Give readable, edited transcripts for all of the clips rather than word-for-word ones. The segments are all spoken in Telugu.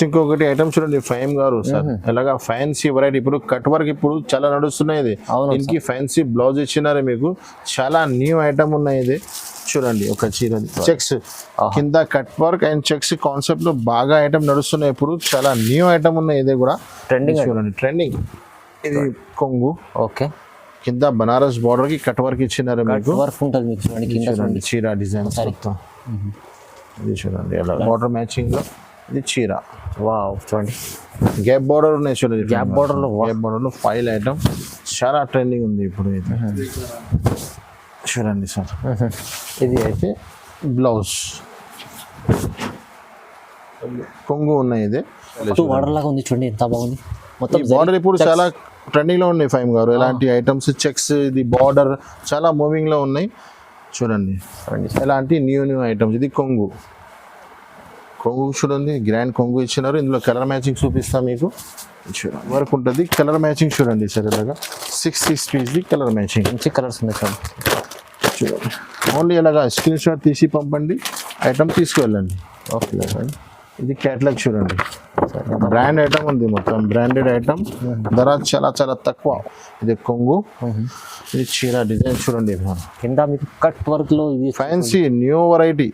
ఇంకొకటి ఐటమ్ చూడండి ఫైమ్ గారు సార్ ఎలాగా ఫ్యాన్సీ వెరైటీ ఇప్పుడు కట్ వర్క్ ఇప్పుడు చాలా నడుస్తున్నాయి ఇది దీనికి ఫ్యాన్సీ బ్లౌజ్ ఇచ్చినారు మీకు చాలా న్యూ ఐటమ్ ఉన్నాయి ఇది చూడండి ఒక చీర చెక్స్ కింద cut work and checks concept లో బాగా ఐటమ్ నడుస్తున్నాయి ఇప్పుడు చాలా న్యూ ఐటమ్ ఉన్నాయి ఇది కూడా ట్రెండింగ్ చూడండి ట్రెండింగ్ ఇది కొంగు ఓకే కింద బనారస్ బార్డర్ కి కట్ వర్క్ ఇచ్చినారు మీకు వర్క్ ఉంటుంది మీకు చూడండి కింద చూడండి చీర డిజైన్ మొత్తం ఇది చూడండి అలా బార్డర్ మ్యాచింగ్ లో ఇది చీర వావ్ చూడండి గ్యాప్ బార్డర్ ఉన్నాయి చూడండి గ్యాప్ బార్డర్ లో ఫైల్ ఐటమ్ చాలా ట్రెండింగ్ ఉంది ఇప్పుడు అయితే చూడండి సార్ ఇది అయితే బ్లౌజ్ కొంగు ఉన్నాయి ఇది బార్డర్ లాగా ఉంది చూడండి ఎంత బాగుంది మొత్తం బార్డర్ ఇప్పుడు చాలా ట్రెండింగ్ లో ఉన్నాయి ఫైమ్ గారు ఎలాంటి ఐటమ్స్ చెక్స్ ఇది బార్డర్ చాలా మూవింగ్ లో ఉన్నాయి చూడండి ఎలాంటి న్యూ ఐటమ్స్ ఇది కొంగు చూడండి గ్రాండ్ కొంగు ఇచ్చినారు ఇందులో కలర్ మ్యాచింగ్ చూపిస్తా మీకు చూడండి వర్క్ ఉంటుంది కలర్ మ్యాచింగ్ చూడండి సార్ ఇలాగా 6 పీస్ ది కలర్ మ్యాచింగ్ మంచి కలర్స్ ఉన్నాయి సార్ చూడండి ఓన్లీ ఇలాగా స్క్రీన్ షాట్ తీసి పంపండి ఐటమ్ తీసుకువెళ్ళండి ఓకే ఇది క్యాటలాగ్ చూడండి బ్రాండ్ ఐటమ్ ఉంది మొత్తం బ్రాండెడ్ ఐటమ్ ధర చాలా చాలా తక్కువ ఇది కొంగు ఇది చీర డిజైన్ చూడండి కింద మీకు కట్ వర్క్ లో ఇది ఫ్యాన్సీ న్యూ వెరైటీ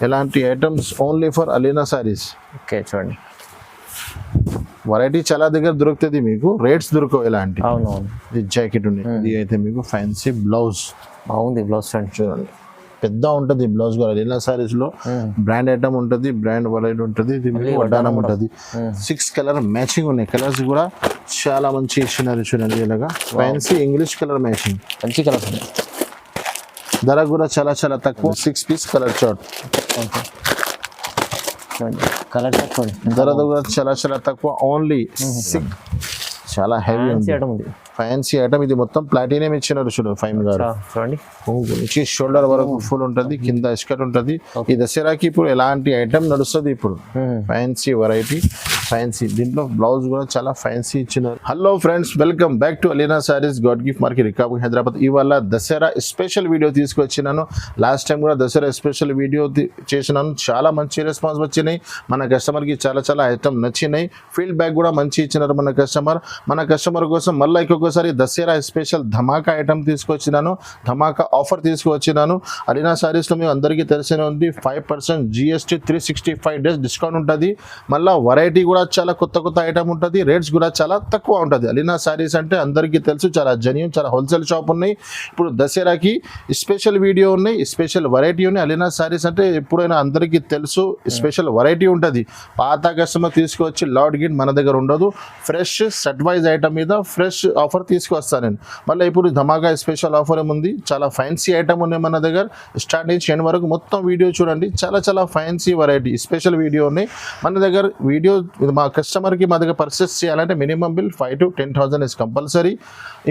ఎలాంటి items only for Alina saris okay చూడండి వెరైటీ చాలా దగ్గర దొరుకుతుంది మీకు రేట్స్ దొరకవు ఎలాంటి అవునవును ఇది జాకెట్ ఉంది ఇది అయితే మీకు ఫ్యాన్సీ బ్లౌజ్ బాగుంది బ్లౌజ్ చూడండి పెద్ద ఉంటుంది బ్లౌజ్ కూడా అలీనా సారీస్ లో బ్రాండ్ ఐటమ్ ఉంటుంది బ్రాండ్ వెరైటీ ఉంటుంది ఇది వడ్డానం ఉంటుంది 6 కలర్ మ్యాచింగ్ ఉన్నాయి కలర్స్ కూడా చాలా మంచి ఇచ్చినారు చూడండి ఇలాగా ఫ్యాన్సీ ఇంగ్లీష్ కలర్ మ్యాచింగ్ మంచి కలర్స్ ఉన్నాయి ధర కూడా చాలా చాలా తక్కువ 6 piece colour chart colour chart ధర కూడా చాలా చాలా తక్కువ ఓన్లీ 6 చాలా హెవీ ఉంది ఫ్యాన్సీ ఐటమ్ ఇది మొత్తం ప్లాటినియం ఇచ్చినారు చూడండి ఫైమ్ గారు చూడండి నుంచి షోల్డర్ వరకు ఫుల్ ఉంటుంది కింద స్కర్ట్ ఉంటుంది ఈ దసరాకి ఇప్పుడు ఎలాంటి ఐటమ్ నడుస్తుంది ఇప్పుడు ఫ్యాన్సీ వెరైటీ ఫ్యాన్సీ దీంట్లో బ్లౌజ్ కూడా చాలా ఫ్యాన్సీ ఇచ్చినారు hello friends welcome back to Alina sarees god gift market Rikab Hyderabad ఇవాళ దసరా స్పెషల్ వీడియో తీసుకొచ్చినాను లాస్ట్ టైం కూడా దసరా స్పెషల్ వీడియో చేసినాను చాలా మంచి రెస్పాన్స్ వచ్చినాయి మన కస్టమర్కి చాలా చాలా ఐటమ్ నచ్చినాయి ఫీడ్ బ్యాక్ కూడా మంచి ఇచ్చినారు మన కస్టమర్ కోసం మళ్ళీ ఇంకొకసారి దసరా స్పెషల్ ధమాకా ఐటమ్ తీసుకొచ్చినాను ధమాకా ఆఫర్ తీసుకువచ్చినాను అలీనా సారీస్లో మేము అందరికీ తెలిసిన ఉంది 5% GST 365 డేస్ డిస్కౌంట్ ఉంటుంది మళ్ళీ వెరైటీ కూడా చాలా కొత్త ఐటమ్ ఉంటుంది రేట్స్ కూడా చాలా తక్కువ ఉంటుంది అలీనా సారీస్ అంటే అందరికీ తెలుసు చాలా జెన్యూన్ చాలా హోల్సేల్ షాప్ ఉన్నాయి ఇప్పుడు దసరాకి స్పెషల్ వీడియో ఉన్నాయి స్పెషల్ వెరైటీ ఉన్నాయి అలీనా సారీస్ అంటే ఎప్పుడైనా అందరికీ తెలుసు స్పెషల్ వెరైటీ ఉంటుంది పాత కస్టమర్ తీసుకువచ్చి లాడ్ గిట్ మన దగ్గర ఉండదు ఫ్రెష్ సెట్ వైజ్ ఐటమ్ మీద ఫ్రెష్ ఆఫర్ తీసుకొస్తాను నేను మళ్ళీ ఇప్పుడు ధమాకా స్పెషల్ ఆఫర్ ఏముంది చాలా ఫ్యాన్సీ ఐటమ్ ఉన్నాయి మన దగ్గర స్టార్ట్ నుంచి ఎండ్ వరకు మొత్తం వీడియో చూడండి చాలా చాలా ఫ్యాన్సీ వెరైటీ స్పెషల్ వీడియో ఉన్నాయి మన దగ్గర వీడియో మా కస్టమర్కి మా దగ్గర పర్చేస్ చేయాలంటే minimum bill 5,000 to 10,000 is compulsory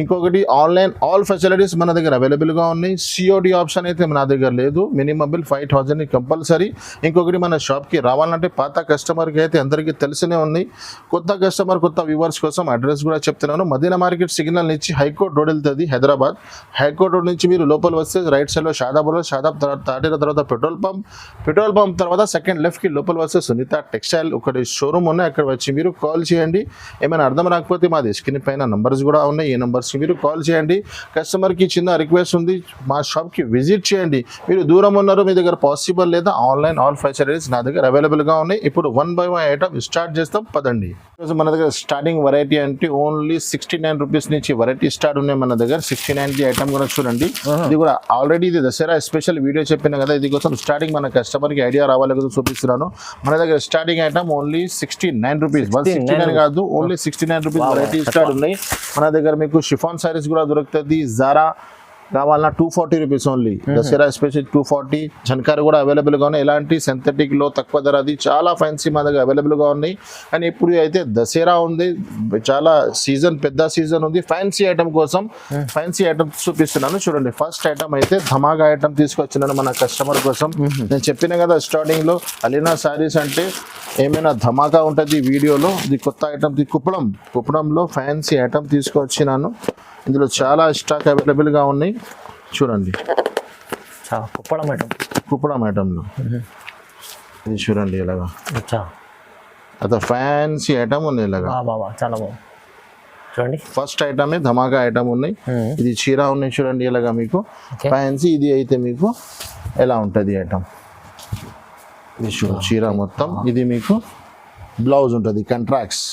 ఇంకొకటి ఆన్లైన్ ఆల్ ఫెసిలిటీస్ మన దగ్గర అవైలబుల్గా ఉన్నాయి COD ఆప్షన్ అయితే మన దగ్గర లేదు మినిమం బిల్ 5,000 కంపల్సరీ ఇంకొకటి మన షాప్కి రావాలంటే పాత కస్టమర్కి అయితే అందరికీ తెలిసినే ఉన్నాయి కొత్త కస్టమర్ కొత్త వ్యూవర్స్ కోసం అడ్రస్ కూడా చెప్తున్నాను మదీనా మార్కెట్ సిగ్నల్ నుంచి హైకోర్ట్ రోడ్ వెళ్తుంది హైదరాబాద్ హైకోర్ట్ రోడ్ నుంచి మీరు లోపల వస్తే రైట్ సైడ్లో షాదాబ్ దాటిన తర్వాత పెట్రోల్ పంప్ తర్వాత సెకండ్ లెఫ్ట్కి లోపల వస్తే సునీత టెక్స్టైల్ ఒకటి షోరూమ్ ఉన్నాయి అక్కడ వచ్చి మీరు కాల్ చేయండి ఏమైనా అర్థం రాకపోతే మాది స్క్రీన్ పైన నంబర్స్ కూడా ఉన్నాయి ఈ నంబర్స్కి మీరు కాల్ చేయండి కస్టమర్కి చిన్న రిక్వెస్ట్ ఉంది మా షాప్కి విజిట్ చేయండి మీరు దూరం ఉన్నారు మీ దగ్గర పాసిబుల్ లేదా ఆన్లైన్ ఆల్ ఫెసిలిటీస్ నా దగ్గర అవైలబుల్గా ఉన్నాయి ఇప్పుడు 1 by 1 ఐటమ్ స్టార్ట్ చేస్తాం పదండి మన దగ్గర స్టార్టింగ్ వెరైటీ అంటే ఓన్లీ 69 రూపీస్ నుంచి వెరైటీ స్టార్ట్ ఉన్నాయి మన దగ్గర 69 ఐటమ్ కూడా చూడండి ఇది కూడా ఆల్రెడీ ఇది దసరా స్పెషల్ వీడియో చెప్పిన కదా ఇది కోసం స్టార్టింగ్ మన కస్టమర్కి ఐడియా రావాలి కదా చూపిస్తున్నాను మన దగ్గర స్టార్టింగ్ ఐటమ్ ఓన్లీ 69 రూపీస్ 169 కాదు ఓన్లీ 69 రూపీస్ వెరైటీ స్టార్ట్ ఉన్నాయి మన దగ్గర మీకు షిఫాన్ సారీస్ కూడా దొరుకుతుంది జారా కావాలన్నా 240 రూపీస్ ఓన్లీ దసరా స్పెషల్ 240 జన్కారు కూడా అవైలబుల్గా ఉన్నాయి ఎలాంటి సింథటిక్లో తక్కువ ధర అది చాలా ఫ్యాన్సీ మా దగ్గర అవైలబుల్గా ఉన్నాయి కానీ ఇప్పుడు అయితే దసరా ఉంది చాలా సీజన్ పెద్ద సీజన్ ఉంది ఫ్యాన్సీ ఐటమ్ కోసం ఫ్యాన్సీ ఐటమ్ చూపిస్తున్నాను చూడండి ఫస్ట్ ఐటమ్ అయితే ధమాకా ఐటమ్ తీసుకొచ్చినాను మన కస్టమర్ కోసం నేను చెప్పిన కదా స్టార్టింగ్లో అలీనా సారీస్ అంటే ఏమైనా ధమాకా ఉంటుంది వీడియోలో ఇది కొత్త ఐటమ్ కుప్పడంలో ఫ్యాన్సీ ఐటమ్ తీసుకొచ్చినాను ఇందులో చాలా స్టాక్ అవైలబుల్గా ఉన్నాయి చూడండి కుప్పడం ఐటంలో ఇది చూడండి ఇలాగా అత ఫ్యాన్సీ ఐటమ్ ఉన్నాయి ఇలాగా. బాబా చాలా బాగుంది చూడండి. ఫస్ట్ ఐటమే ధమాకా ఐటమ్ ఉన్నాయి. ఇది చీర ఉన్నాయి చూడండి ఇలాగా మీకు Okay. ఫ్యాన్సీ. ఇది అయితే మీకు ఎలా ఉంటుంది ఐటమ్, ఇది చూడు చీర మొత్తం. ఇది మీకు బ్లౌజ్ ఉంటుంది కంట్రాక్ట్స్.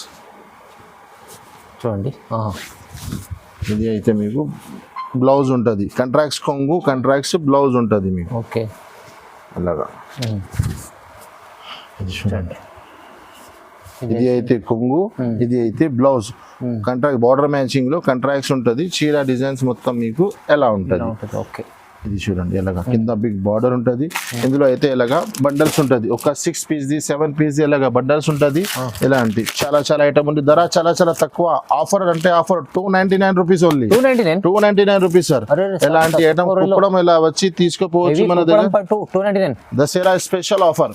చూడండి ఇది అయితే మీకు బ్లౌజ్ ఉంటుంది కంట్రాక్ట్స్, కొంగు కంట్రాక్ట్స్ బ్లౌజ్ ఉంటుంది మీకు ఓకే. అలాగా. ఇది చూడండి, ఇది అయితే కొంగు, ఇది అయితే బ్లౌజ్. కంట్రాక్ట్ బార్డర్ మ్యాచింగ్ లో కంట్రాక్ట్స్ ఉంటుంది. చీర డిజైన్స్ మొత్తం మీకు ఎలా ఉంటుంది. ఓకే. ఇది చూడండి ఎలాగా కింద బిగ్ బార్డర్ ఉంటుంది. ఇందులో అయితే ఎలాగా బండల్స్ ఉంటుంది. ఒక 6 పీస్ది 7 పీస్ది ఎలాగా బండల్స్ ఉంటుంది. ఇలాంటి చాలా చాలా ఐటమ్ ఉంది. ధర చాలా చాలా తక్కువ. ఆఫర్ అంటే offer 299 rupees only. 299 rupees sir. ఎలాంటి ఐటమ్ కుప్పడం ఇలా వచ్చి తీసుకోపోవచ్చు మన దగ్గర. 299 దసరా స్పెషల్ ఆఫర్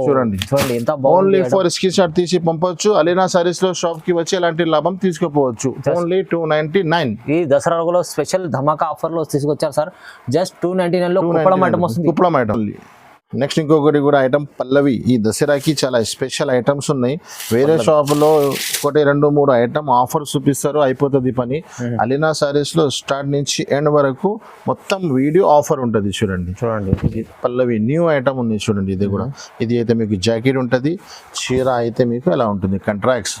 చూడండి. చూడండి ఎంత ఓన్లీ ఫర్ స్క్రీన్ షాట్ తీసి పంపొచ్చు. అలీనా సారీస్ లో షాప్ కి వచ్చి ఎలాంటి లాభం తీసుకోపోవచ్చు. ఓన్లీ 299. ఈ దసరాలో స్పెషల్ ధమాకా ఆఫర్ లో తీసుకొచ్చారు సార్. జస్ట్ 299 లో కుప్పడం ఐటమ్ వస్తుంది. కుప్పడం ఐటమ్. నెక్స్ట్ ఇంకొకటి కూడా ఐటమ్ పల్లవి. ఈ దసరాకి చాలా స్పెషల్ ఐటమ్స్ ఉన్నాయి. వేరే షాప్ లో 1 2 3 ఐటమ్ ఆఫర్ చూపిస్తారు, అయిపోతుంది పని. అలీనా సారీస్ లో స్టార్ట్ నుంచి ఎండ్ వరకు మొత్తం వీడియో ఆఫర్ ఉంటుంది. చూడండి ఇది పల్లవి న్యూ ఐటమ్ ఉంది చూడండి. ఇది కూడా ఇది అయితే మీకు జాకెట్ ఉంటుంది. చీర అయితే మీకు ఎలా ఉంటుంది కంట్రాక్ట్స్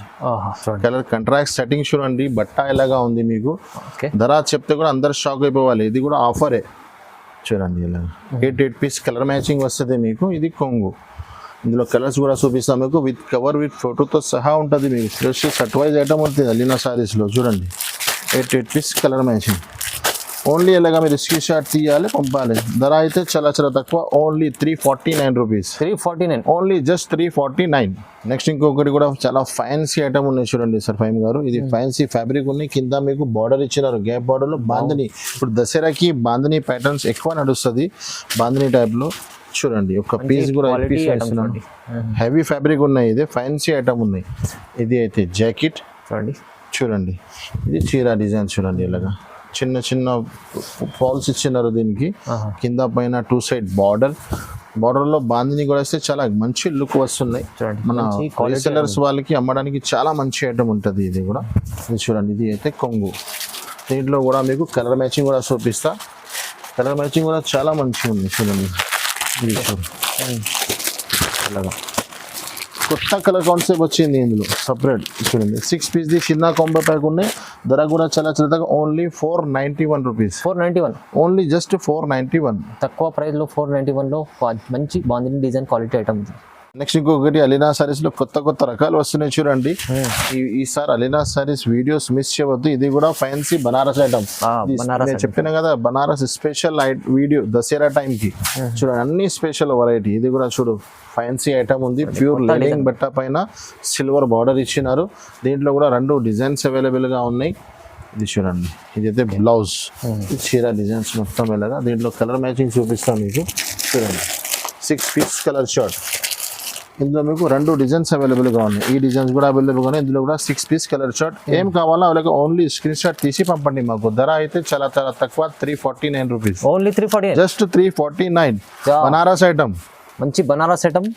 కలర్ కంట్రాక్ట్ సెట్టింగ్ చూడండి. బట్ట ఎలాగా ఉంది మీకు. ధర చెప్తే కూడా అందరు షాక్ అయిపోవాలి. ఇది కూడా ఆఫరే చూడండి. ఇలా 8 పీస్ కలర్ మ్యాచింగ్ వస్తుంది మీకు. ఇది కొంగు. ఇందులో కలర్స్ కూడా చూపిస్తాం మీకు. విత్ కవర్ విత్ ఫోటోతో సహా ఉంటుంది మీకు. ఫ్రెష్ సెట్ వైజ్ ఐటమ్ ఉంటుంది అలీనా సారీస్లో. చూడండి 8 పీస్ కలర్ మ్యాచింగ్. ఓన్లీ ఇలాగా మీరు స్క్రీన్ షాట్ తీయాలి, పంపాలి. ధర అయితే చాలా చాలా తక్కువ. Only 349 rupees. 349 only just 349. Next ఇంకొకటి కూడా చాలా ఫ్యాన్సీ ఐటమ్ ఉన్నాయి చూడండి సార్ ఫైమ్ గారు. ఇది ఫ్యాన్సీ ఫ్యాబ్రిక్ ఉన్నాయి. కింద మీకు బార్డర్ ఇచ్చినారు. గ్యాప్ బార్డర్ లో బాందని. ఇప్పుడు దసరాకి బాందని ప్యాటర్న్స్ ఎక్కువ నడుస్తుంది. బాందని టైప్ లో చూడండి. ఒక పీస్ కూడా హెవీ ఫ్యాబ్రిక్ ఉన్నాయి. ఇది ఫ్యాన్సీ ఐటమ్ ఉన్నాయి. ఇది అయితే జాకెట్ చూడండి. ఇది చీర డిజైన్ చూడండి. ఇలాగా చిన్న చిన్న ఫాల్స్ ఇచ్చినారు దీనికి. కింద పైన 2 సైడ్ బార్డర్ లో బాందిని కూడా వస్తే చాలా మంచి లుక్ వస్తున్నాయి. మన హోల్సేలర్స్ వాళ్ళకి అమ్మడానికి చాలా మంచి ఐటమ్ ఉంటుంది. ఇది కూడా ఇది చూడండి. ఇది అయితే కొంగు. దీంట్లో కూడా మీకు కలర్ మ్యాచింగ్ కూడా చూపిస్తా. కలర్ మ్యాచింగ్ కూడా చాలా మంచిగా ఉంది చూడండి. ఇది చూడండి అలాగా కొత్త కలర్ కాన్సెప్ట్ వచ్చింది ఇందులో సపరేట్ చూడండి. 6 పీస్ది చిన్న కాంబో ప్యాక్ ఉన్నాయి. ధర కూడా చాలా చిన్నగా ఓన్లీ 491 రూపీస్. 491 only just 491. తక్కువ ప్రైస్ లో 491 లో మంచి bandhani design quality item. Next ఇంకొకటి అలీనా సారీస్ లో కొత్త రకాలు వస్తున్నాయి చూడండి. ఈసారి అలీనా సారీస్ వీడియోస్ మిస్ చేయవద్దు. ఇది కూడా ఫ్యాన్సీ బనారస్ ఐటమ్. నేను చెప్పిన కదా Banaras special video Dasara time కి చూడండి. అన్ని స్పెషల్ వెరైటీ. ఇది కూడా చూడు ఫ్యాన్సీ ఐటమ్ ఉంది. ప్యూర్ లైనింగ్ బట్ట పైన సిల్వర్ బార్డర్ ఇచ్చినారు. దీంట్లో కూడా 2 డిజైన్స్ అవైలబుల్ గా ఉన్నాయి. ఇది చూడండి. ఇదైతే బ్లౌజ్. చీర డిజైన్స్ మొత్తం వెళ్ళగా. దీంట్లో కలర్ మ్యాచింగ్ చూపిస్తాను మీకు. చూడండి 6 పీస్ కలర్ షర్ట్. ఇందులో మీకు 2 డిజైన్స్ అవైలబుల్గా ఉన్నాయి. ఈ డిజైన్స్ కూడా అవైలబుల్గా ఉన్నాయి. ఇందులో కూడా 6 పీస్ కలర్ షర్ట్. ఏం కావాలో అలాగే ఓన్లీ స్క్రీన్ షాట్ తీసి పంపండి మాకు. ధర అయితే చాలా చాలా తక్కువ. 349 rupees. Only 349. Just 349. Banaras item. మంచి బనారస్ ఐటమ్.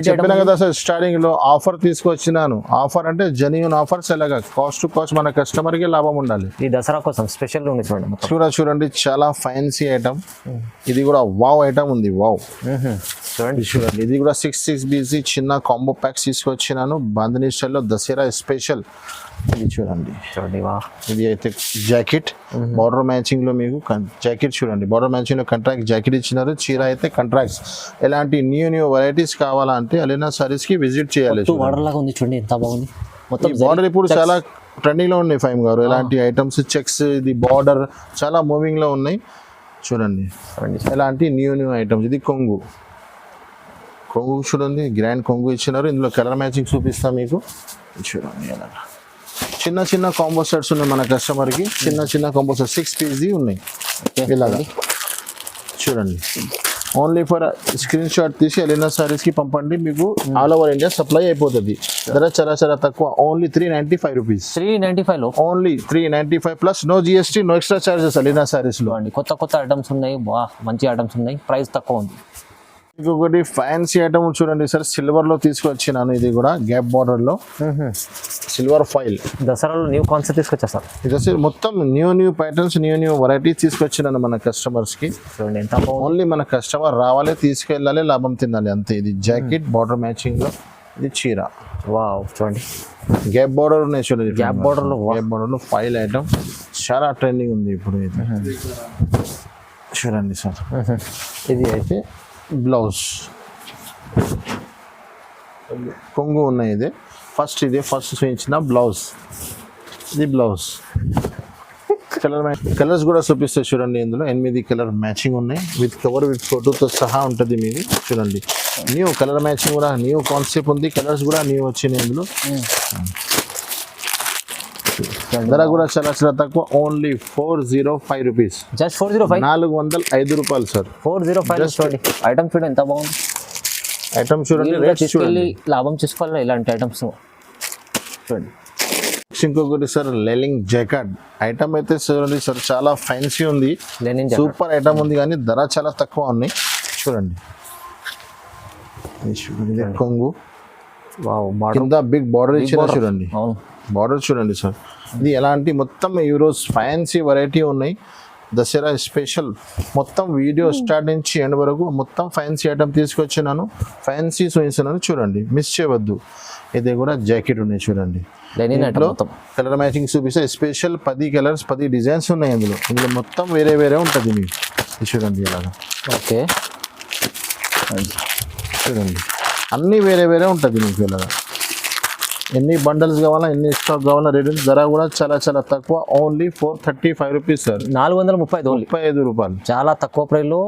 చెప్పిన కదా సార్ స్టార్టింగ్ లో ఆఫర్ తీసుకొచ్చినాను. ఆఫర్ అంటే జెన్యూన్ ఆఫర్స్. ఎలాగా కాస్ట్ టు కాస్ట్ మన కస్టమర్ కి లాభం ఉండాలి. ఈ దసరా కోసం స్పెషల్ ఉంది చూడండి. చూడండి చాలా ఫ్యాన్సీ ఐటమ్. ఇది కూడా వావ్ ఐటమ్ ఉంది. వావ్ చూడండి. ఇది కూడా 6 బీసీ చిన్న కాంబో ప్యాక్స్ తీసుకొచ్చినాను. బాంధనీ స్టైల్లో దసరా స్పెషల్. ఇది చూడండి. ఇది అయితే జాకెట్ బార్డర్ మ్యాచింగ్ లో మీకు జాకెట్ చూడండి. బార్డర్ మ్యాచింగ్ లో కంట్రాక్ట్ జాకెట్ ఇచ్చినారు. చీర అయితే కంట్రాక్ట్స్. ఎలాంటి న్యూ వెరైటీస్ కావాలంటే అలీనా సారీస్ కి విజిట్ చేయాలి. బార్డర్ లాగా ఉంది చూడండి ఎంత బాగుంది. మొత్తం బార్డర్ ఇప్పుడు చాలా ట్రెండింగ్ లో ఉన్నాయి ఫైమ్ గారు. ఎలాంటి ఐటమ్స్ చెక్స్ ఇది బార్డర్ చాలా మూవింగ్ లో ఉన్నాయి చూడండి. ఎలాంటి న్యూ ఐటమ్స్. ఇది కొంగు చూడండి. గ్రాండ్ కొంగు ఇచ్చినారు. ఇందులో కలర్ మ్యాచింగ్ చూపిస్తాం మీకు. చూడండి అలాగా చిన్న కాంబో సెట్స్ ఉన్నాయి మన కస్టమర్ కి. చిన్న కాంబో సెట్ 6 పీస్ది ఉన్నాయి. ఇలాగా చూడండి. ఓన్లీ ఫర్ స్క్రీన్ షాట్ తీసి అలీనా సారీస్ కి పంపండి. మీకు ఆల్ ఓవర్ ఇండియా సప్లై అయిపోతుంది. ధర చాలా తక్కువ. Only 395 rupees. 395 లో only 395 plus no GST no extra charges Alina saris లో. కొత్త ఐటమ్స్ ఉన్నాయి. మంచి ఐటమ్స్ ఉన్నాయి. ప్రైస్ తక్కువ ఉంది. ఇంకొకటి ఫ్యాన్సీ ఐటమ్ చూడండి సార్, సిల్వర్ లో తీసుకొచ్చినాను. ఇది కూడా గ్యాప్ బార్డర్ లో సిల్వర్ ఫాయిల్. దసరాలో న్యూ కాన్సెప్ట్ తీసుకొచ్చా సార్. ఇది వచ్చి మొత్తం న్యూ ప్యాటర్న్స్, న్యూ వెరైటీస్ తీసుకొచ్చినాను మన కస్టమర్స్ కి. చూడండి ఎంత బాగుంది. ఓన్లీ మన కస్టమర్ రావాలి, తీసుకెళ్ళాలి, లాభం తినాలి అంతే. ఇది జాకెట్ బార్డర్ మ్యాచింగ్ లో, ఇది చీర. వావ్ చూడండి గ్యాప్ బార్డర్ ఉన్నాయి చూడండి. గ్యాప్ బార్డర్ లో గ్యాప్ బార్డర్ లో ఫైల్ ఐటమ్ చాలా ట్రెండింగ్ ఉంది ఇప్పుడు. ఇది చూడండి సార్. ఇది అయితే బ్లౌజ్ కొంగు ఉన్నాయి. ఇది ఫస్ట్ చూపించిన బ్లౌజ్. ఇది బ్లౌజ్ కలర్స్ కూడా చూపిస్తాయి చూడండి. ఇందులో 8 కలర్ మ్యాచింగ్ ఉన్నాయి, విత్ కవర్ విత్ ఫోటోతో సహా ఉంటుంది మీది. చూడండి న్యూ కలర్ మ్యాచింగ్ కూడా, న్యూ కాన్సెప్ట్ ఉంది, కలర్స్ కూడా న్యూ వచ్చినాయి ఇందులో. ధర కూడా చాలా తక్కువ, ఓన్లీ 405 రూపీస్. జస్ట్ 405, 405 రూపాయలు సార్. 405 చూడండి. ఐటమ్ చూడండి ఎంత బాగుంది. ఐటమ్ చూడండి, రేట్స్ తీసుకెళ్ళి చూడండి. లాభం చేసుకోవాలి ఇలాంటి ఐటమ్స్ చూడండి. ఇంకొకటి సార్ లెనిన్ జాకెట్ ఐటమ్ అయితే చూడండి సార్, చాలా ఫ్యాన్సీ ఉంది, లెనిన్ సూపర్ ఐటమ్ ఉంది, కానీ ధర చాలా తక్కువ ఉన్నాయి. చూడండి ఇది కొంగు, కింద బిగ్ బార్డర్ ఇచ్చిన చూడండి. అవును బార్డర్ చూడండి సార్. ఇది ఎలాంటి మొత్తం ఈరోజు ఫ్యాన్సీ వెరైటీ ఉన్నాయి. దసరా స్పెషల్ మొత్తం వీడియో స్టార్ట్ నుంచి ఎండ్ వరకు మొత్తం ఫ్యాన్సీ ఐటమ్ తీసుకొచ్చినాను, ఫ్యాన్సీ చూపిస్తున్నాను. చూడండి మిస్ చేయవద్దు. ఇది కూడా జాకెట్ ఉన్నాయి చూడండి. కలర్ మ్యాచింగ్ చూపిస్తే స్పెషల్ 10 కలర్స్ 10 డిజైన్స్ ఉన్నాయి ఇందులో. మొత్తం వేరే ఉంటుంది మీకు. చూడండి ఇలాగా. ఓకే చూడండి అన్నీ వేరే ఉంటుంది మీకు. ఇలాగా ఎన్ని బండల్స్ కావాలా, ఎన్ని స్టాక్ కావాలా, రేట్ ధర కూడా చాలా తక్కువ, ఓన్లీ 435 రూపీస్ సార్. 435 రూపాయలు. చాలా తక్కువ ప్రైస్ లో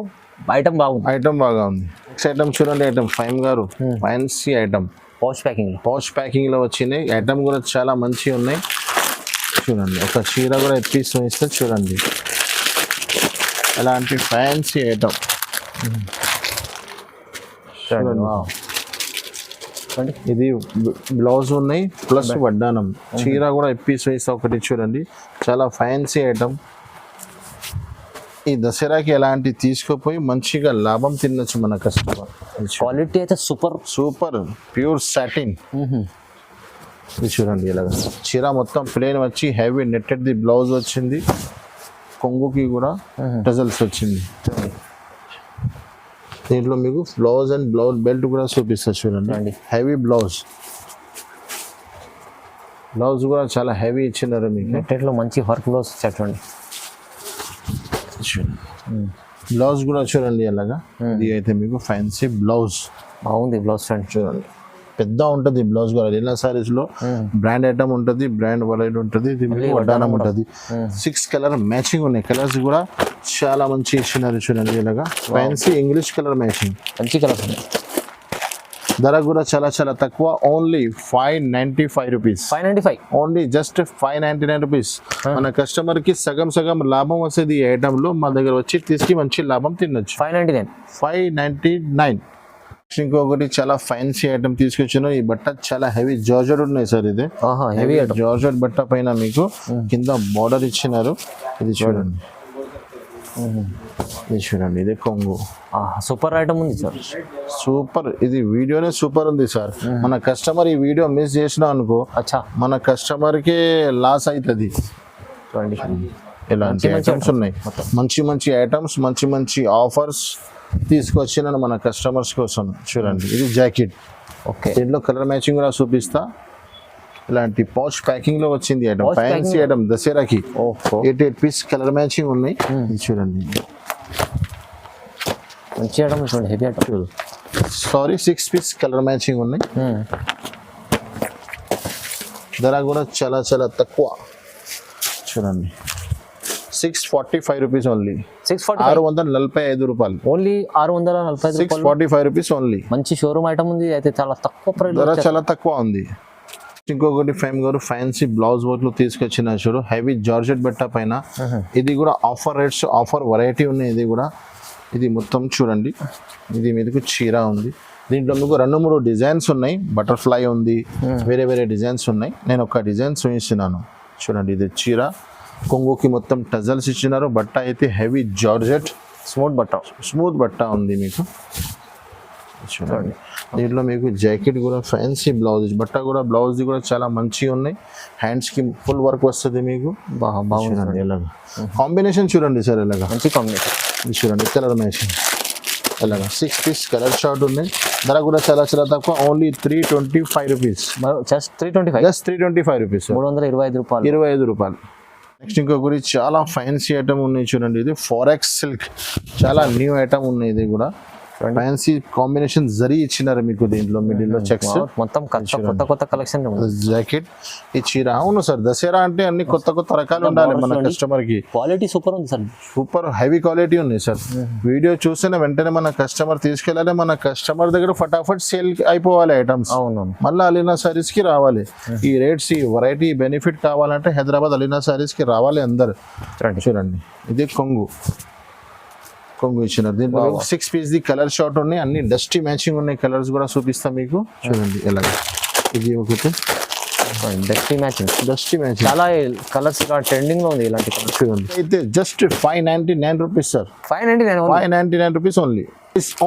ఐటమ్ బాగుంది. ఐటమ్ బాగా ఉంది. నెక్స్ట్ ఐటమ్ చూడండి. ఐటమ్ ఫైమ్ గారు ఫ్యాన్సీ ఐటమ్ పౌచ్ ప్యాకింగ్ లో వచ్చినాయి. ఐటమ్ కూడా చాలా మంచిగా ఉన్నాయి. చూడండి ఒక చీర కూడా పీస్ ఇస్తే చూడండి ఎలాంటి ఫ్యాన్సీ ఐటమ్. ఇది బ్లౌజ్ ఉన్నాయి ప్లస్ వడ్డానం. చీర కూడా పీస్ ఒకటి చూడండి, చాలా ఫ్యాన్సీ ఐటమ్. ఈ దసరాకి ఎలాంటి తీసుకుపోయి మంచిగా లాభం తినొచ్చు మన కస్టమర్. క్వాలిటీ అయితే సూపర్ ప్యూర్ సాటిన్. ఇది చూడండి ఇలాగ. చీర మొత్తం ప్లేన్ వచ్చి హెవీ నెట్టెడ్ ది బ్లౌజ్ వచ్చింది, కొంగుకి కూడా టజల్స్ వచ్చింది. దీంట్లో మీకు బ్లౌజ్ అండ్ బ్లౌజ్ బెల్ట్ కూడా చూపిస్తారు చూడండి. హెవీ బ్లౌజ్ కూడా చాలా హెవీ ఇచ్చినారు మీకు. నెట్టెడ్లో మంచి వర్క్ బ్లౌజ్ చూడండి. బ్లౌజ్ కూడా చూడండి అలాగా. ఇది అయితే మీకు ఫ్యాన్సీ బ్లౌజ్ బాగుంది. బ్లౌజ్ చూడండి పెద్ద ఉంటుంది బ్లౌజ్ కూడా. ఎలా సారీస్ లో బ్రాండ్ ఐటమ్ ఉంటుంది, బ్రాండ్ వెరైటీ ఉంటుంది, ఇది వడ్డానం ఉంటుంది. 6 కలర్ మ్యాచింగ్ ఉన్నాయి. కలర్స్ కూడా చాలా మంచి ఇచ్చినారు చూడండి ఇలాగా. ఫ్యాన్సీ ఇంగ్లీష్ కలర్ మ్యాచింగ్, మంచి కలర్స్ ఉన్నాయి. ధర కూడా చాలా తక్కువ, only 595 rupees. 595 only, just 599 rupees. మన కస్టమర్ కి సగం లాభం వస్తుంది ఈ ఐటమ్ లో. మా దగ్గర వచ్చి తీసుకు మంచి లాభం తినొచ్చు. 599. ఇంకొకటి చాలా ఫ్యాన్సీ ఐటమ్ తీసుకొచ్చాను. ఈ బట్ట చాలా హెవీ జార్జెట్ ఉన్నాయి సార్. ఇది హెవీ జార్జెట్ బట్ట పైన మీకు కింద బార్డర్ ఇచ్చినారు. ఇది చూడండి, ఇది కొంగు. సూపర్ ఐటమ్ ఉంది సార్, సూపర్. ఇది వీడియోనే సూపర్ ఉంది సార్. మన కస్టమర్ ఈ వీడియో మిస్ చేసినా అనుకో, మన కస్టమర్ కి లాస్ అవుతుంది. ఇలాంటి ఐటమ్స్ ఉన్నాయి, మంచి ఐటమ్స్, మంచి ఆఫర్స్ తీసుకొచ్చినాను మన కస్టమర్స్ కోసం. చూడండి ఇది జాకెట్. ఓకే, దీంట్లో కలర్ మ్యాచింగ్ కూడా చూపిస్తా. ఇలాంటి పౌచ్ ప్యాకింగ్ లో వచ్చింది ఐటమ్, ఫ్యాన్సీ ఐటమ్ దసరాకి. 8 పీస్ కలర్ మ్యాచింగ్ ఉన్నాయి. చూడండి మంచి ఐటమ్ చూడండి, heavy item. Sari 6 piece colour matching ఉన్నాయి. ధర కూడా చాలా తక్కువ. చూడండి 645 రూపీస్ ఓన్లీ. 645 రూపాయలు ఓన్లీ. 645 645 rupees only. మంచి షోరూమ్ ఐటమ్ ఉంది. అయితే చాలా తక్కువ ప్రైస్, ధర చాలా తక్కువ ఉంది. ఇంకొకటి ఫైమ్ గారు ఫ్యాన్సీ బ్లౌజ్ వర్క్ లో తీసుకొచ్చిన చూడు, హెవీ జార్జెట్ బట్ట పైన. ఇది కూడా ఆఫర్ రేట్స్, ఆఫర్ వెరైటీ ఉన్నాయి. ఇది మొత్తం చూడండి. ఇది మీదకు చీర ఉంది. దీంట్లో మీకు 2-3 డిజైన్స్ ఉన్నాయి. బటర్ఫ్లై ఉంది, వేరే డిజైన్స్ ఉన్నాయి. నేను ఒక డిజైన్ చూపిస్తున్నాను చూడండి. ఇది చీర, కొంగుకి మొత్తం టజల్స్ ఇచ్చినారు. బట్ట అయితే హెవీ జార్జెట్, స్మూత్ బట్ట ఉంది మీకు. చూడండి దీంట్లో మీకు జాకెట్ కూడా ఫ్యాన్సీ బ్లౌజ్ బట్ట కూడా బ్లౌజ్ కూడా చాలా మంచిగా ఉన్నాయి హ్యాండ్స్ కి ఫుల్ వర్క్ వస్తుంది మీకు బాగుంది చూడండి ఇలాగా కాంబినేషన్ చూడండి సార్ ఇలాగా మంచి కాంబినేషన్. ఇది చూడండి కలర్ మ్యాచింగ్ ఇలాగా 6 పీస్ కలర్ షార్ట్ ఉన్నాయి ధర కూడా చాలా చాలా తక్కువ only 325 rupees just 325, just 325 rupees 325 రూపాయలు. 25 రూపాయలు. నెక్స్ట్ ఇంకొకటి చాలా ఫ్యాన్సీ ఐటమ్ ఉన్నాయి చూడండి ఇది ఫారెక్స్ సిల్క్ చాలా న్యూ ఐటమ్ ఉన్నాయి ఇది కూడా ఫ్యాన్సీ కాంబినేషన్ జరీ ఇచ్చినారు మీకు దీంట్లో మిడిల్ లో చెక్స్ మొత్తం కొత్త కొత్త కలెక్షన్. జాకెట్ ఈ చీర అవును సార్ దసరా అంటే అన్ని కొత్త కొత్త రకాలు ఉండాలి మన కస్టమర్ కి క్వాలిటీ సూపర్ ఉంది సార్, సూపర్ హెవీ క్వాలిటీ ఉన్నాయి సార్ వీడియో చూసిన వెంటనే మన కస్టమర్ తీసుకెళ్ళాలి మన కస్టమర్ దగ్గర ఫటాఫట్ సేల్ అయిపోవాలి ఐటమ్స్ అవును మళ్ళీ అలీనా సారీస్ కి రావాలి ఈ రేట్స్ ఈ వెరైటీ బెనిఫిట్ కావాలంటే హైదరాబాద్ అలీనా సారీస్ కి రావాలి అందరు చూడండి ఇది కొంగు ఇచ్చినారు దీంట్లో 6 పీస్ ది కలర్ షార్ట్ ఉన్నాయి అన్ని డస్టీ మ్యాచింగ్ ఉన్నాయి కలర్స్ కూడా చూపిస్తాం మీకు చూడండి ఎలాగ ఇది ఒకటి డస్టీ మ్యాచింగ్ చాలా కలర్స్ ట్రెండింగ్ లో ఉంది ఇలాంటి కలర్స్ చూడండి అయితే just 599 rupees sir 599 rupees only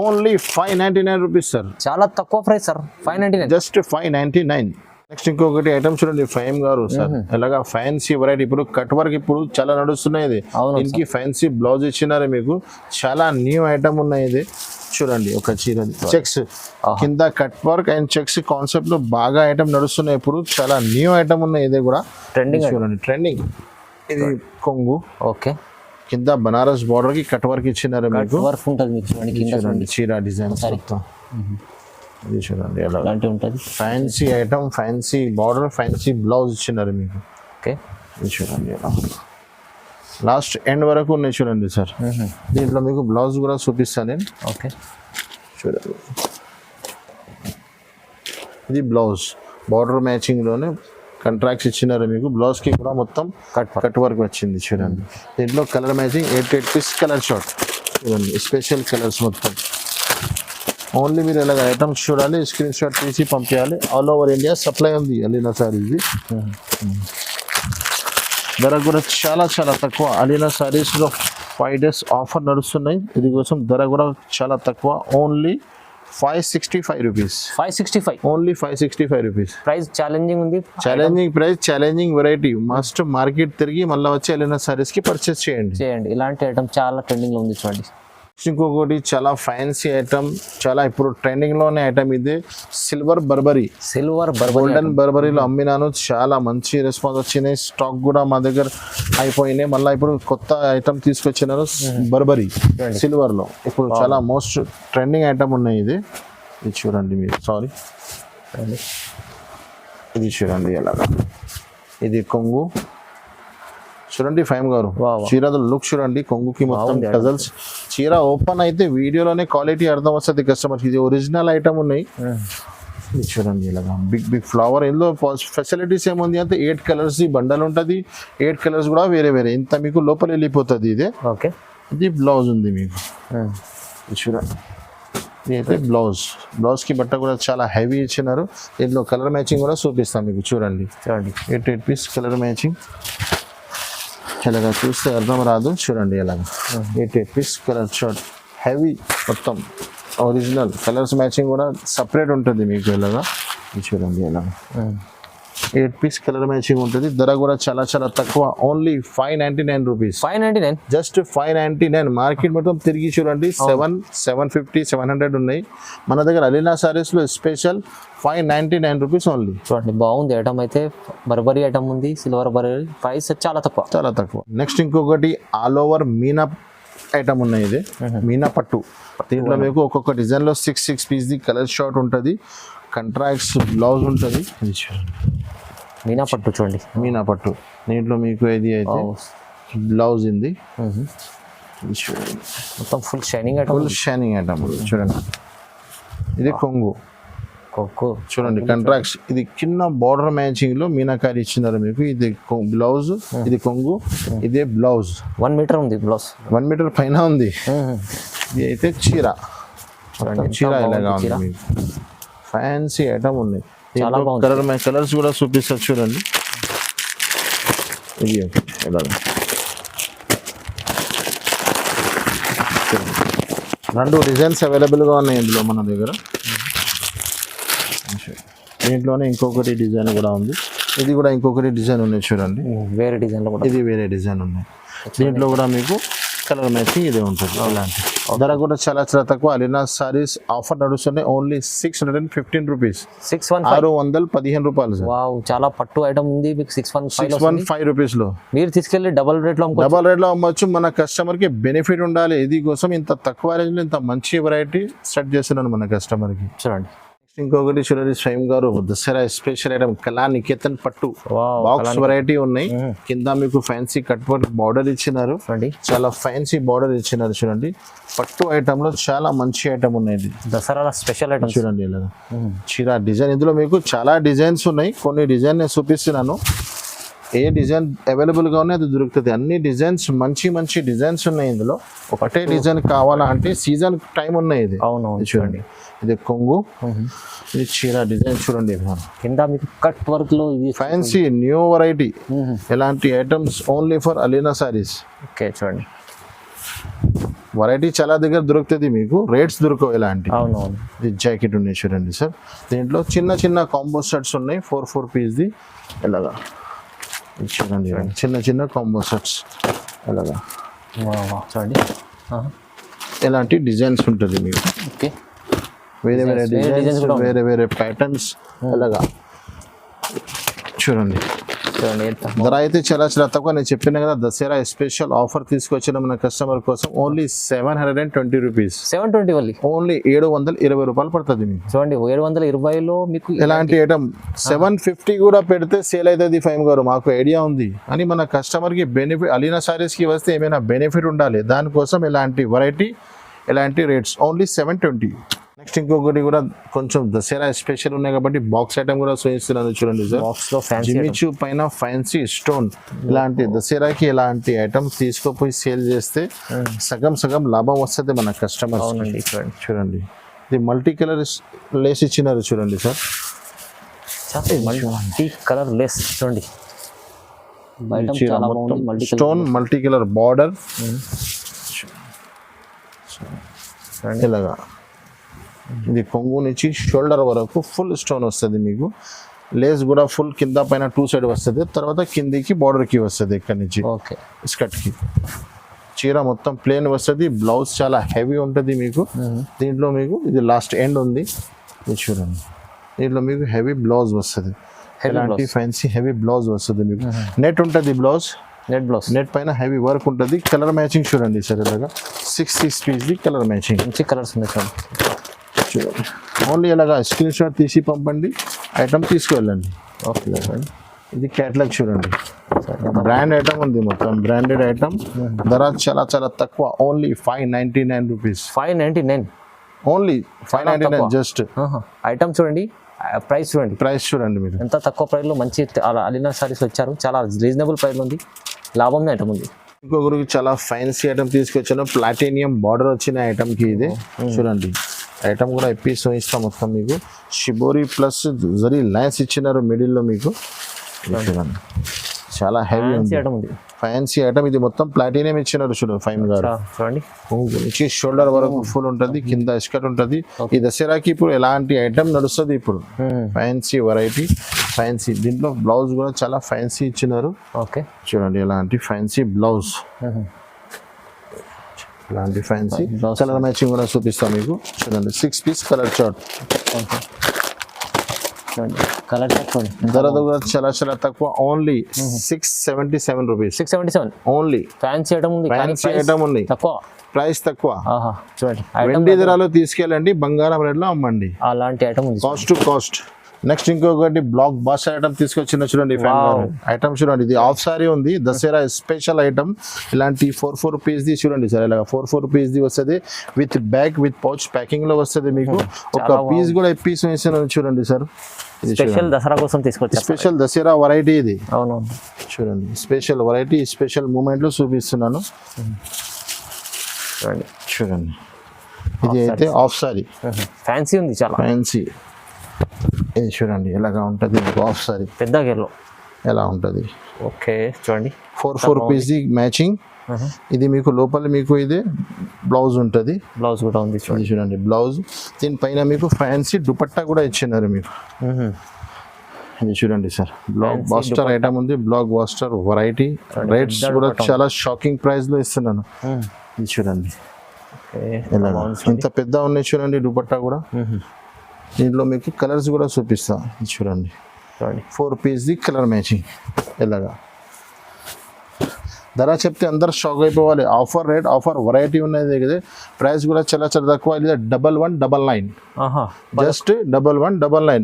only 599 rupees sir చాలా తక్కువ ప్రైస్ సార్ 599 జస్ట్ 599. నెక్స్ట్ ఇంకొకటి ఐటమ్ చూడండి ఫైమ్ గారు సార్ ఎలాగా ఫ్యాన్సీ వెరైటీ ఇప్పుడు కట్ వర్క్ ఇప్పుడు చాలా నడుస్తున్నాయి ఇది దీనికి ఫ్యాన్సీ బ్లౌజ్ ఇచ్చినారు మీకు చాలా న్యూ ఐటమ్ ఉన్నాయి ఇది చూడండి ఒక చీర చెక్స్ కింద cut work and checks concept లో బాగా ఐటమ్ నడుస్తున్నాయి ఇప్పుడు చాలా న్యూ ఐటమ్ ఉన్నాయి ఇది కూడా ట్రెండింగ్ చూడండి ట్రెండింగ్ ఇది కొంగు ఓకే కింద బనారస్ బార్డర్ కి కట్ వర్క్ ఇచ్చినారు మీకు వర్క్ ఉంటుంది మీకు చూడండి చీర డిజైన్ ఇది చూడండి ఎలా ఉంటుంది fancy item fancy border fancy blouse ఇచ్చినారు మీకు ఓకే ఇది చూడండి ఎలా లాస్ట్ ఎండ్ వరకు ఉన్నాయి చూడండి సార్ దీంట్లో మీకు బ్లౌజ్ కూడా చూపిస్తాను నేను ఓకే చూడండి ఇది బ్లౌజ్ బార్డర్ మ్యాచింగ్ లోనే కంట్రాక్ట్స్ ఇచ్చినారు మీకు బ్లౌజ్ కి కూడా మొత్తం కట్ వర్క్ వచ్చింది చూడండి దీంట్లో colour matching 8 piece colour chart చూడండి స్పెషల్ కలర్స్ మొత్తం ఓన్లీ మీరు ఇలాగ ఐటమ్స్ చూడాలి స్క్రీన్ షాట్ తీసి పంపించాలి ఆల్ ఓవర్ ఇండియా సప్లై ఉంది అలీనా సారీస్ ధర కూడా చాలా చాలా తక్కువ అలీనా సారీస్లో 5 days ఆఫర్ నడుస్తున్నాయి ఇది కోసం ధర కూడా చాలా తక్కువ only 565 rupees 565 only 565 rupees price challenging ఉంది challenging price challenging variety must market తిరిగి మళ్ళీ వచ్చి అలీనా సారీస్కి పర్చేస్ చేయండి ఇలాంటి ఐటమ్ చాలా ట్రెండింగ్ లో ఉంది చూడండి ఇంకొకటి చాలా ఫ్యాన్సీ ఐటమ్ చాలా ఇప్పుడు ట్రెండింగ్ లోనే ఐటమ్ ఇది సిల్వర్ బర్బరీ గోల్డెన్ బర్బరీలో అమ్మినాను చాలా మంచి రెస్పాన్స్ వచ్చినాయి స్టాక్ కూడా మా దగ్గర అయిపోయినాయి మళ్ళీ ఇప్పుడు కొత్త ఐటమ్ తీసుకొచ్చినారు బర్బరీ సిల్వర్ లో ఇప్పుడు చాలా మోస్ట్ ట్రెండింగ్ ఐటమ్ ఉన్నాయి ఇది చూడండి మీరు సారీ ఇది చూడండి ఎలాగా ఇది కొంగు చూడండి ఫైమ్ గారు చీర లుక్ చూడండి కొంగుకి మొత్తం టజల్స్ చీర ఓపెన్ అయితే వీడియోలోనే క్వాలిటీ అర్థం వస్తుంది కస్టమర్ ఇది ఒరిజినల్ ఐటమ్ ఉన్నాయి ఇది చూడండి ఇలాగా బిగ్ ఫ్లవర్ ఇందులో ఫెసిలిటీస్ ఏముంది అంటే 8 కలర్స్ బండల్ ఉంటుంది 8 కలర్స్ కూడా వేరే వేరే ఇంత మీకు లోపల వెళ్ళిపోతుంది ఇది ఓకే ఇది బ్లౌజ్ ఉంది మీకు చూడండి ఇది అయితే బ్లౌజ్ కి బట్ట కూడా చాలా హెవీ ఇచ్చినారు దీంట్లో కలర్ మ్యాచింగ్ కూడా చూపిస్తాం మీకు చూడండి 8 పీస్ కలర్ మ్యాచింగ్ ఇలాగా చూస్తే అర్థం రాదు చూడండి ఇలాగా 8 పీస్ కలర్ షార్ట్ హెవీ మొత్తం ఒరిజినల్ కలర్స్ మ్యాచింగ్ కూడా సపరేట్ ఉంటుంది మీకు ఇలాగా చూడండి ఇలాగా 8 పీస్ కలర్ మ్యాచింగ్ ఉంటుంది ధర కూడా చాలా చాలా తక్కువ ఓన్లీ 599 రూపీస్ 599 జస్ట్ 599 మార్కెట్ మొత్తం తిరిగి చూడండి 750 700 ఉన్నాయి మన దగ్గర అలీనా సారీస్ లో స్పెషల్ 599 రూపీస్ ఓన్లీ చూడండి బాగుంది ఐటమ్ అయితే బర్బరీ ఐటమ్ ఉంది సిల్వర్ బర్బరీ ప్రైస్ చాలా తక్కువ నెక్స్ట్ ఇంకొకటి ఆల్ ఓవర్ మీనా ఐటమ్ ఉన్నాయి ఇది మీనా పట్టు దీంట్లో మీకు ఒక్కొక్క డిజైన్ లో 6 పీస్ ది కలర్ షార్ట్ ఉంటుంది కంట్రాక్ట్స్ బ్లౌజ్ ఉంటుంది ఇది చూడండి మీనా పట్టు చూడండి మీనా పట్టు దీంట్లో మీకు ఏది అయితే బ్లౌజ్ ఉంది మొత్తం ఫుల్ షైనింగ్ ఐటమ్ చూడండి ఇది కొంగు చూడండి కంట్రాక్ట్స్ ఇది కింద బార్డర్ మ్యాచింగ్ లో మీనాకారి ఇచ్చినారు మీకు ఇది బ్లౌజ్ ఇది కొంగు ఇదే బ్లౌజ్ 1 మీటర్ ఉంది బ్లౌజ్ 1 మీటర్ పైన ఉంది ఇది అయితే చీర ఇలాగా ఉంది మీకు ఫ్యాన్సీ ఐటమ్ ఉన్నాయి కలర్స్ కూడా చూపిస్తారు చూడండి ఇది ఇలాగా రెండు డిజైన్స్ అవైలబుల్గా ఉన్నాయి ఇందులో మన దగ్గర. దీంట్లోనే ఇంకొకటి డిజైన్ కూడా ఉంది. ఇది కూడా ఇంకొకటి డిజైన్ ఉన్నాయి చూడండి. వేరే డిజైన్లో కూడా ఇది వేరే డిజైన్ ఉన్నాయి. దీంట్లో కూడా మీకు కలర్ మ్యాచింగ్ ఇదే ఉంటుంది. అలాంటి ధర కూడా చాలా చాలా తక్కువ. అలీనా సారీస్ ఆఫర్ నడుస్తున్నాయి. Only 615 rupees. 615 రూపాయలు సార్. వావ్, చాలా పట్టు ఐటమ్ ఉంది మీకు. 615 రూపీస్ లో మీరు తీసుకెళ్లి డబల్ రేట్ లో అమ్మొచ్చు. మన కస్టమర్ కి బెనిఫిట్ ఉండాలి. ఇది కోసం ఇంత తక్కువ రేంజ్ లో ఇంత మంచి వెరైటీ సెట్ చేస్తున్నాను మన కస్టమర్ కి. చూడండి. ఇంకొకటి చూడండి, స్వయం గారు దసరా స్పెషల్ ఐటమ్ కళా నికేతన్ పట్టు బాక్స్ వెరైటీ ఉన్నాయి. కింద మీకు ఫ్యాన్సీ కట్ వర్క్ బార్డర్ ఇచ్చినారు. చాలా ఫ్యాన్సీ బార్డర్ ఇచ్చినారు. చూడండి, పట్టు ఐటమ్ లో చాలా మంచి ఐటమ్ ఉన్నాయి. దసరా స్పెషల్ ఐటమ్ చూడండి ఇలా చీర డిజైన్. ఇందులో మీకు చాలా డిజైన్స్ ఉన్నాయి. కొన్ని డిజైన్ నేను చూపిస్తున్నాను. ఏ డిజైన్ అవైలబుల్గా ఉన్నాయి అది దొరుకుతుంది. అన్ని డిజైన్స్ మంచి మంచి డిజైన్స్ ఉన్నాయి. ఇందులో ఒకటే డిజైన్ కావాలా అంటే సీజన్ టైం ఉన్నాయి. ఇది అవునవును. చూడండి, ఇది కొంగు, ఇది చీర డిజైన్ చూడండి. కింద మీకు కట్ వర్క్ లో ఇది ఫ్యాన్సీ న్యూ వెరైటీ. ఇలాంటి items only for Alina saris. Okay, చూడండి వెరైటీ చాలా దగ్గర దొరుకుతుంది, మీకు రేట్స్ దొరకవు ఇలాంటి. అవునవును. ఇది జాకెట్ ఉన్నాయి చూడండి సార్. దీంట్లో చిన్న చిన్న కాంబో సెట్స్ ఉన్నాయి. 4 పీస్ది ఇలాగా చూడండి. చిన్న చిన్న కాంబో సెట్స్ ఇలాగా చూడండి. ఇలాంటి డిజైన్స్ ఉంటుంది మీకు. ఓకే, వేరే వేరే డిజైన్స్, వేరే వేరే ప్యాటర్న్స్ అలాగా చూడండి. ధర అయితే చాలా చాలా తక్కువ. నేను చెప్పిన కదా దసరా స్పెషల్ ఆఫర్ తీసుకొచ్చిన మన కస్టమర్ కోసం ఓన్లీ 720 రూపీస్. 720 ఓన్లీ 720 రూపాయలు పడుతుంది మీకు. చూడండి, 720లో మీకు ఎలాంటి ఐటమ్ 750 కూడా పెడితే సేల్ అవుతుంది. ఫైమ్ గారు మాకు ఐడియా ఉంది అని మన కస్టమర్ కి బెనిఫిట్. అలీనా సారీస్ కి వస్తే ఏమైనా బెనిఫిట్ ఉండాలి, దానికోసం ఇలాంటి వెరైటీ, ఇలాంటి రేట్స్ ఓన్లీ 720. నెక్స్ట్ ఇంకొకటి కూడా కొంచెం దసరా స్పెషల్ ఉన్నాయి కాబట్టి బాక్స్ ఐటమ్ కూడా చూపిస్తున్నాను చూడండి సార్. బాక్స్ లో జిమిచు పైన ఫ్యాన్సీ స్టోన్. ఇలాంటి దసరాకి ఇలాంటి ఐటమ్ తీసుకుపోయి సేల్ చేస్తే సగం సగం లాభం వస్తుంది మన కస్టమర్. చూడండి, ఇది మల్టీ కలర్ లేస్ ఇచ్చినారు చూడండి సార్. మల్టీ కలర్ లేస్ చూడండి. స్టోన్ మల్టీ కలర్ బార్డర్ ఇలాగా. ఇది కొంగు నుంచి షోల్డర్ వరకు ఫుల్ స్టోన్ వస్తుంది మీకు. లేస్ కూడా ఫుల్ కింద పైన 2 సైడ్ వస్తుంది. తర్వాత కిందికి బార్డర్కి వస్తుంది ఇక్కడ నుంచి స్కర్ట్కి. చీర మొత్తం ప్లేన్ వస్తుంది. బ్లౌజ్ చాలా హెవీ ఉంటుంది మీకు. దీంట్లో మీకు ఇది లాస్ట్ ఎండ్ ఉంది, ఇది చూడండి. దీంట్లో మీకు హెవీ బ్లౌజ్ వస్తుంది. ఎలాంటి ఫ్యాన్సీ హెవీ బ్లౌజ్ వస్తుంది మీకు. నెట్ ఉంటుంది బ్లౌజ్. నెట్ పైన హెవీ వర్క్ ఉంటుంది. కలర్ మ్యాచింగ్ చూడండి సార్. ఇలాగా 6 పీస్ది కలర్ మ్యాచింగ్. మంచి కలర్స్ ఉన్నాయి చూడండి. ఓన్లీ ఇలాగా స్క్రీన్ షాట్ తీసి పంపండి, ఐటమ్ తీసుకువెళ్ళండి. ఓకే, ఇది క్యాటలాగ్ చూడండి. బ్రాండ్ ఐటమ్ ఉంది, మొత్తం బ్రాండెడ్ ఐటమ్. ధర చాలా చాలా తక్కువ. Only 599 rupees. 599 only 599 just. Item చూడండి, ప్రైస్ చూడండి మీరు ఎంత తక్కువ ప్రైస్ లో మంచి అలీనా సారీస్ వచ్చారు. చాలా రీజనబుల్ ప్రైస్ ఉంది, లాభం ఐటమ్ ఉంది. ఇంకొకరికి చాలా ఫ్యాన్సీ ఐటమ్ తీసుకొచ్చాను. ప్లాటినియం బార్డర్ వచ్చిన ఐటమ్ కి ఇది చూడండి. ఐటమ్ కూడా ఎప్పీస్ ఇస్తాం మొత్తం మీకు. షిబోరి ప్లస్ జరీ లైన్స్ ఇచ్చినారు మిడిల్ లో మీకు. చూడండి, చాలా హెవీ ఉంది, ఫ్యాన్సీ ఐటమ్. ఇది మొత్తం ప్లాటినియం ఇచ్చినారు చూడండి ఫైమ్ గారు. చూడండి, షోల్డర్ వరకు ఫుల్ ఉంటుంది, కింద స్కర్ట్ ఉంటుంది. ఈ దసరాకి ఇప్పుడు ఎలాంటి ఐటమ్ నడుస్తుంది ఇప్పుడు. Fancy variety, fancy. దీంట్లో బ్లౌజ్ కూడా చాలా ఫ్యాన్సీ ఇచ్చినారు. ఓకే, చూడండి, ఎలాంటి ఫ్యాన్సీ బ్లౌజ్, ఇలాంటి ఫ్యాన్సీ కలర్ మ్యాచింగ్ కూడా చూపిస్తాం మీకు. చూడండి, 6 piece colour chart. Colour chart ధర కూడా చాలా చాలా తక్కువ. Only 677 rupees. 677 only. Fancy item ఉంది, ఫ్యాన్సీ ఐటమ్ ఉంది, తక్కువ ప్రైస్ తక్కువ. చూడండి, వెండి ధరలో తీసుకెళ్ళండి, బంగారం రేట్లో అమ్మండి. అలాంటి ఐటమ్ ఉంది, కాస్ట్ టు కాస్ట్. నెక్స్ట్ ఇంకొకటి బ్లాక్ బాస్ ఐటమ్ తీసుకొచ్చిన చూడండి. ఐటమ్ చూడండి, ఇది హాఫ్ సారీ ఉంది, దసరా స్పెషల్ ఐటమ్. ఇలాంటి 4 పీస్ది చూడండి సార్. ఇలా 4 పీస్ది వస్తుంది with bag with pouch packing లో వస్తుంది మీకు. ఒక పీస్ కూడా పీస్ వేసిన చూడండి సార్. స్పెషల్ దసరా కోసం తీసుకొచ్చారు, స్పెషల్ దసరా వెరైటీ ఇది. అవును, చూడండి, స్పెషల్ వెరైటీ, స్పెషల్ మూమెంట్ లో చూపిస్తున్నాను. చూడండి, ఇది అయితే హాఫ్ సారీ, ఫ్యాన్సీ ఉంది, చాలా ఫ్యాన్సీ. ఇది చూడండి ఎలాగా ఉంటుంది హాఫ్ సారీ, పెద్ద గేర్లో ఎలా ఉంటుంది ఓకే చూడండి 4 పీస్ మ్యాచింగ్. ఇది మీకు లోపల మీకు ఇది బ్లౌజ్ ఉంటుంది. బ్లౌజ్ కూడా ఉంది చూడండి. ఇది చూడండి బ్లౌజ్. దీనిపైన మీకు ఫ్యాన్సీ దుపట్టా కూడా ఇచ్చినారు మీకు. ఇది చూడండి సార్, బ్లాక్ బాస్టర్ ఐటమ్ ఉంది, బ్లాక్ బాస్టర్ వెరైటీ. రేట్స్ కూడా చాలా షాకింగ్ ప్రైస్ లో ఇస్తున్నాను. ఇది చూడండి ఇంత పెద్ద ఉన్నాయి చూడండి దుపట్టా కూడా. దీంట్లో మీకు కలర్స్ కూడా చూపిస్తా. ఇది చూడండి 4 పీస్ కలర్ మ్యాచింగ్. ఎలాగా ధర చెప్తే అందరు షాక్ అయిపోవాలి. ఆఫర్ రేట్, ఆఫర్ వెరైటీ ఉన్నది కదా. ప్రైస్ కూడా చాలా చాలా తక్కువ. ఇది 1199, జస్ట్ 1199.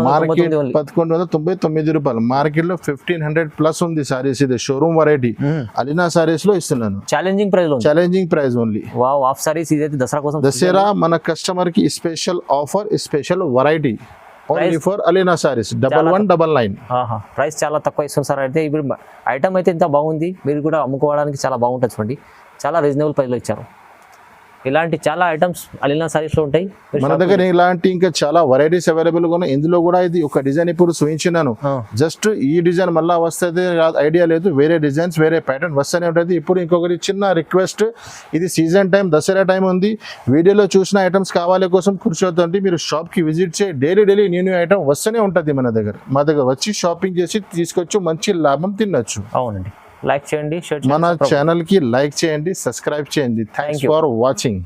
మార్కెట్ 1199 రూపాయలు. మార్కెట్ లో 1500 ప్లస్ ఉంది సారీస్. ఇది షోరూమ్ వెరైటీ. అలీనా సారీస్ లో ఇస్తున్నాను ఛాలెంజింగ్ ప్రైస్ లో. Challenging price only. Wow, of saris ఇదైతే దసరా కోసం. దసరా మన కస్టమర్ కి special offer, special variety only for Alina saris 1199. Price చాలా తక్కువ ఇస్తుంది సార్. అయితే ఇప్పుడు ఐటమ్ అయితే ఇంత బాగుంది, మీరు కూడా అమ్ముకోవడానికి చాలా బాగుంటుంది చూడండి. చాలా రీజనబుల్ ప్రైస్లో ఇచ్చారు. ఇలాంటి చాలా ఐటమ్స్ అలీనా సారీస్లో ఉంటాయి మన దగ్గర. ఇలాంటి ఇంకా చాలా వెరైటీస్ అవైలబుల్ గా ఉన్నాయి. ఇందులో కూడా ఇది ఒక డిజైన్ ఇప్పుడు చూపించినాను. జస్ట్ ఈ డిజైన్ మళ్ళీ వస్తుంది ఐడియా లేదు. వేరే డిజైన్స్, వేరే ప్యాటర్న్ వస్తూనే ఉంటుంది. ఇప్పుడు ఇంకొకటి చిన్న రిక్వెస్ట్, ఇది సీజన్ టైం, దసరా టైం ఉంది. వీడియోలో చూసిన ఐటమ్స్ కావాలి కోసం కూర్చోద్దండి. మీరు షాప్ కి విజిట్ చేయి. డైలీ న్యూ ఐటమ్ వస్తూనే ఉంటుంది మన దగ్గర. మా దగ్గర వచ్చి షాపింగ్ చేసి తీసుకొచ్చి మంచి లాభం తినొచ్చు. అవునండి. లైక్ చేయండి, షేర్ చేయండి. మన ఛానల్ కి లైక్ చేయండి, సబ్స్క్రైబ్ చేయండి. Thanks for watching.